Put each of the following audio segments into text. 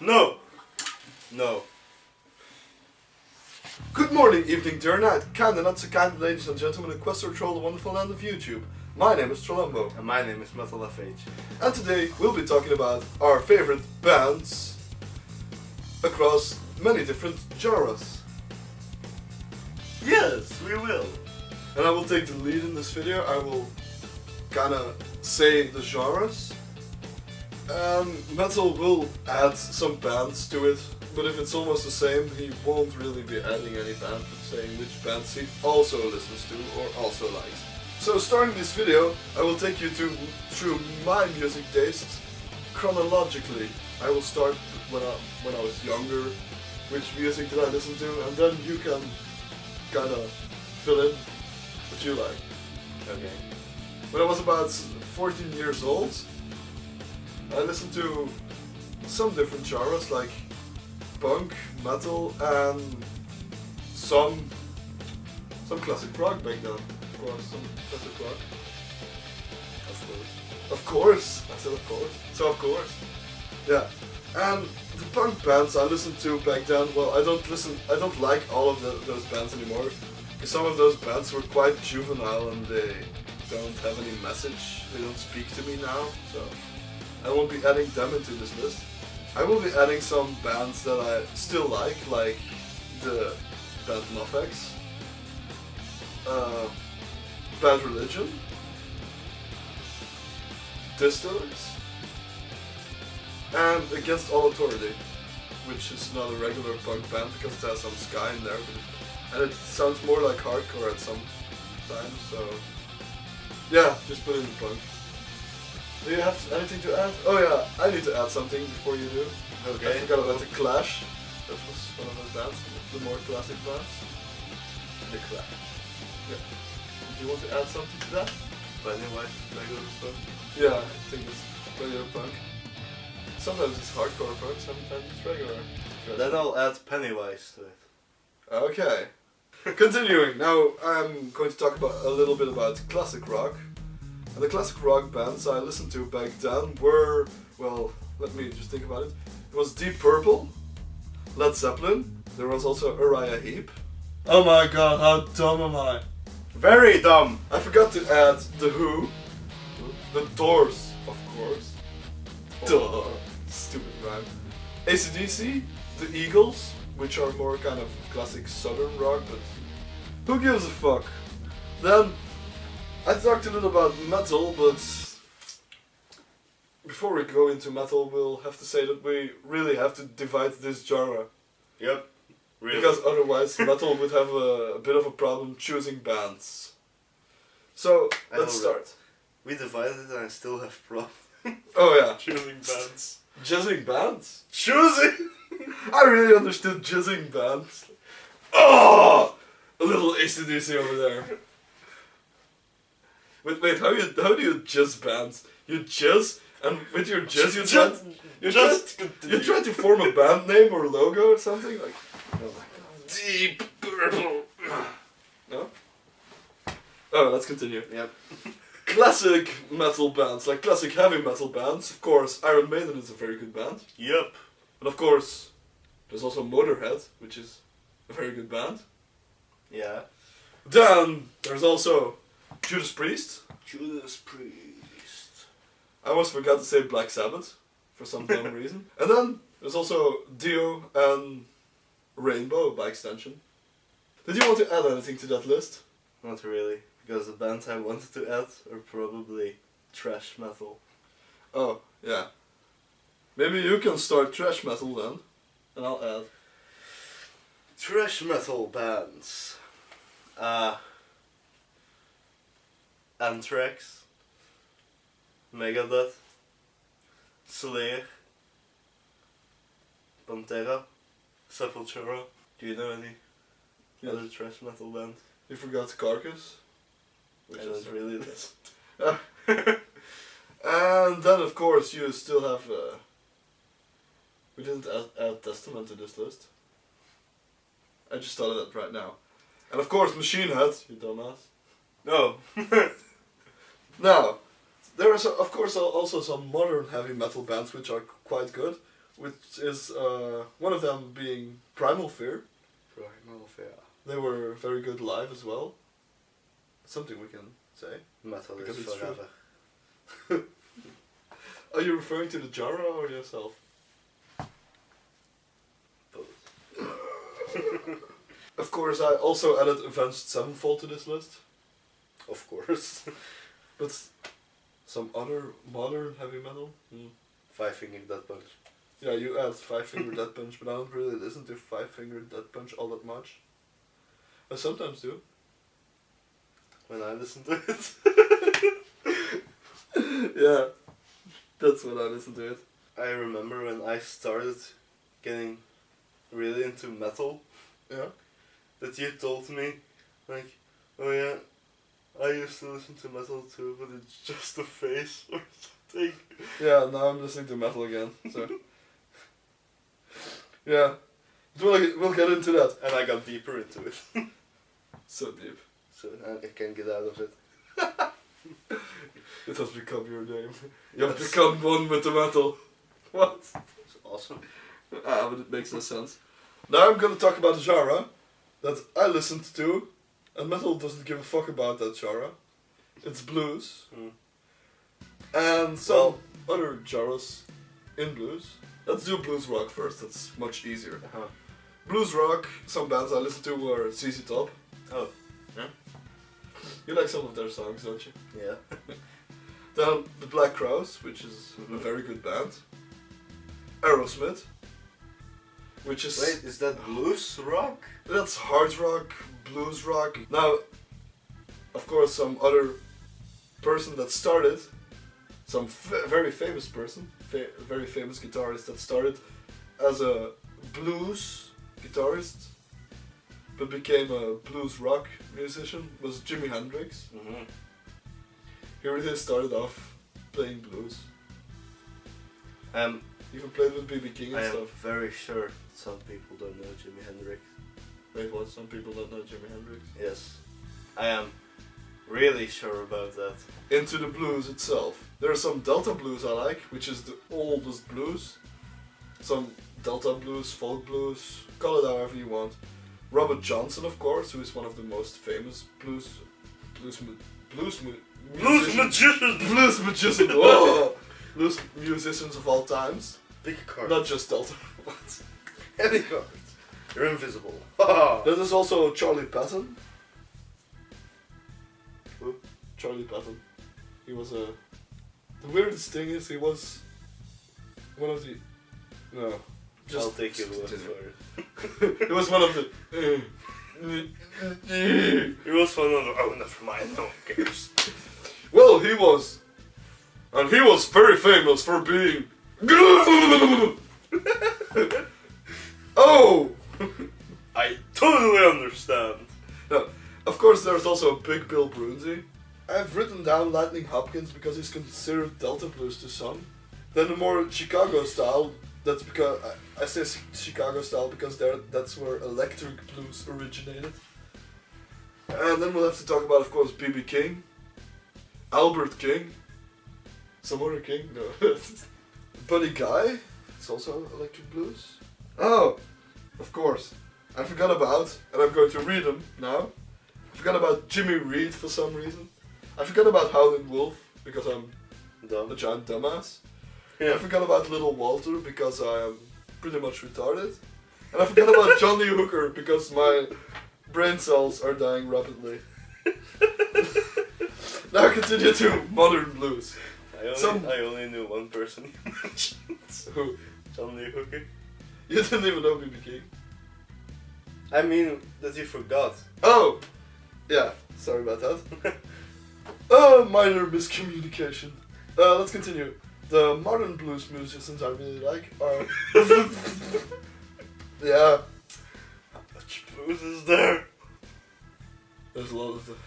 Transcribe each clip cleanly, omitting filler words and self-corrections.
No! No. Good morning, evening, dear night, kind and not so kind ladies and gentlemen, and quest or troll the wonderful land of YouTube. My name is Trolumbo. And my name is Metal FH. And today we'll be talking about our favorite bands across many different genres. Yes, we will. And I will take the lead in this video. I will kinda say the genres. Metal will add some bands to it, but if it's almost the same, he won't really be adding any band, but saying which bands he also listens to or also likes. So starting this video, I will take you through my music tastes chronologically. I will start when I was younger, which music did I listen to, and then you can kind of fill in what you like. Okay. When I was about 14 years old, I listened to some different genres like punk, metal, and some classic rock back then. Of course, some classic rock. Of course. I said of course. So of course. Yeah. And the punk bands I listened to back then, well, I don't like all of those bands anymore. Because some of those bands were quite juvenile and they don't have any message. They don't speak to me now, so I won't be adding them into this list. I will be adding some bands that I still like the band NoFX, Bad Religion, Distillers, and Against All Authority, which is not a regular punk band because it has some ska in there, and it sounds more like hardcore at some times, so yeah, just put it in punk. Do you have anything to add? Oh yeah, I need to add something before you do. Okay. I forgot about the Clash. That was one of those bands, the more classic bands. The Clash. Yeah. Do you want to add something to that? Pennywise, regular stuff. Yeah, I think it's regular punk. Sometimes it's hardcore punk, sometimes it's regular. Then I'll add Pennywise to it. Okay. Continuing, now I'm going to talk a little bit about classic rock. And the classic rock bands I listened to back then were, well, let me just think about it. It was Deep Purple, Led Zeppelin, there was also Uriah Heep. Oh my god, how dumb am I? Very dumb! I forgot to add The Who, The Doors, of course. Duh. Stupid rhyme. AC/DC, The Eagles, which are more kind of classic southern rock, but who gives a fuck? Then I talked a little about metal, but before we go into metal, we'll have to say that we really have to divide this genre. Yep. Really. Because otherwise metal would have a bit of a problem choosing bands. So, let's start. We divided it and I still have problems. Oh yeah. Choosing bands. Jizzing bands? Choosing! I really understood jizzing bands. Oh! A little AC/DC over there. Wait, how do you jizz bands? You jizz, and with your jizz you try to form a band name or logo or something? Like, oh my god. Deep Purple. No? Oh, let's continue. Yep. Classic metal bands, like classic heavy metal bands. Of course, Iron Maiden is a very good band. Yep. And of course, there's also Motorhead, which is a very good band. Yeah. Then, there's also Judas Priest. Judas Priest. I almost forgot to say Black Sabbath, for some dumb reason. And then, there's also Dio and Rainbow, by extension. Did you want to add anything to that list? Not really, because the bands I wanted to add are probably thrash metal. Oh, yeah. Maybe you can start thrash metal then, and I'll add. Thrash metal bands. Anthrax, Megadeth, Slayer, Pantera, Sepultura. Do you know any other thrash metal bands? You forgot Carcass. I don't really listen. And then of course you still have... we didn't add Testament to this list. I just thought of that right now. And of course Machine Head, you dumbass. No. Now, there are of course also some modern heavy metal bands which are quite good. which is one of them being Primal Fear. Primal Fear. They were very good live as well. Something we can say. Metal Because is it's true. forever. Are you referring to the genre or yourself? Of course, I also added Avenged Sevenfold to this list. Of course. But some other modern heavy metal? Five Finger Death Punch. Yeah, you add Five Finger Death Punch, but I don't really listen to Five Finger Death Punch all that much. I sometimes do. When I listen to it. Yeah, that's when I listen to it. I remember when I started getting really into metal. Yeah. That you told me, like, oh yeah, I used to listen to metal too, but it's just a phase or something. Yeah, now I'm listening to metal again, so. Yeah. But we'll get into that. And I got deeper into it. So deep. So I can't get out of it. It has become your name. You have become one with the metal. What? It's awesome. But it makes no sense. Now I'm gonna talk about a genre that I listened to, and metal doesn't give a fuck about that genre. It's blues. And some other genres in blues. Let's do blues rock first, that's much easier. Blues rock, some bands I listen to were ZZ Top. Oh. Yeah? You like some of their songs, don't you? Yeah. Then the Black Crowes, which is a very good band. Aerosmith, which is... Wait, is that blues rock? That's hard rock, blues rock. Now, of course, some other person that started, some very famous person, very famous guitarist that started as a blues guitarist, but became a blues rock musician, was Jimi Hendrix. He really started off playing blues. Even played with B.B. King and I am stuff. very sure some people don't know Jimi Hendrix. Wait, what? Some people don't know Jimi Hendrix? Yes. I am really sure about that. Into the blues itself. There are some Delta blues I like, which is the oldest blues. Some Delta blues, folk blues, call it however you want. Robert Johnson, of course, who is one of the most famous blues magician. Oh, blues musicians of all times. Pick a card. Not just Delta. What? Any card. You're invisible. There is also Charlie Patton. Who? Charlie Patton. He was a... The weirdest thing is he was one of the... No. I'll take your word for it. He was one of the... He was one of the... Oh, never mind. No one cares. Well, he was. And he was very famous for being... Oh! I totally understand. No, of course there's also Big Bill Brunsey. I've written down Lightning Hopkins because he's considered Delta blues to some. Then the more Chicago style, that's because... I say Chicago style because that's where electric blues originated. And then we'll have to talk about, of course, B.B. King. Albert King. Some other King? No. Buddy Guy. It's also electric blues. Oh, of course. I forgot about, and I'm going to read them now. I forgot about Jimmy Reed for some reason. I forgot about Howlin' Wolf because I'm Dumb. a giant dumbass. Yeah. I forgot about Little Walter because I am pretty much retarded. And I forgot about Johnny Hooker because my brain cells are dying rapidly. Now continue to modern blues. I only knew one person you mentioned. Who? Johnny Hooker. You didn't even know B.B. King? I mean, that you forgot. Oh! Yeah, sorry about that. Minor miscommunication. Let's continue. The modern blues musicians I really like are... Yeah. How much blues is there? There's a lot of them.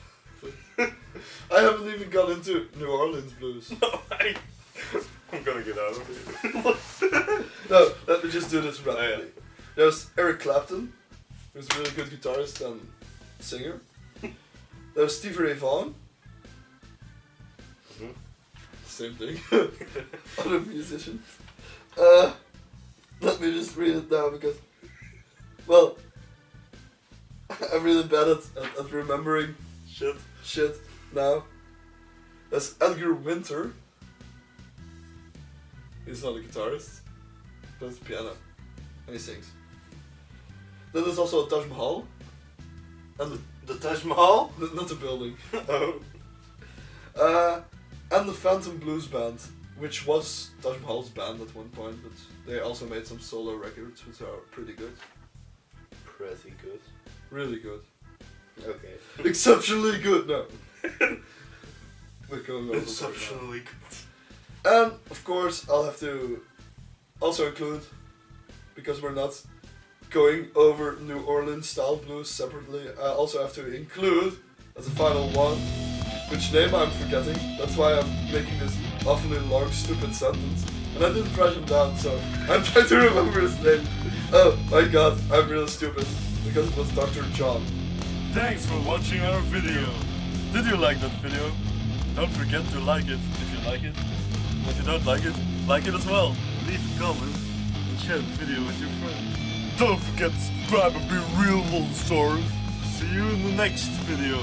I haven't even got into New Orleans blues. No, I'm gonna get out of here. No, let me just do this rapidly. Oh, yeah. There's Eric Clapton, who's a really good guitarist and singer. There's Stevie Ray Vaughan. Same thing. Other musician. Let me just read it now because, well, I'm really bad at remembering shit now. That's Edgar Winter. He's not a guitarist, but it's piano, and he sings. Then there's also Taj Mahal, and The Taj Mahal? not the building. Oh. And the Phantom Blues Band, which was Taj Mahal's band at one point, but they also made some solo records, which are pretty good. Pretty good. Really good. Okay. Exceptionally good, no. We're going over Exceptionally good. And, of course, I'll have to also include, because we're not going over New Orleans style blues separately, I also have to include, as a final one, which name I'm forgetting. That's why I'm making this awfully long, stupid sentence. And I didn't write him down, so I'm trying to remember his name. Oh my god, I'm really stupid. Because it was Dr. John. Thanks for watching our video. Did you like that video? Don't forget to like it if you like it. If you don't like it as well. Leave a comment and share the video with your friends. Don't forget to subscribe and be real, Tacosaurus. See you in the next video.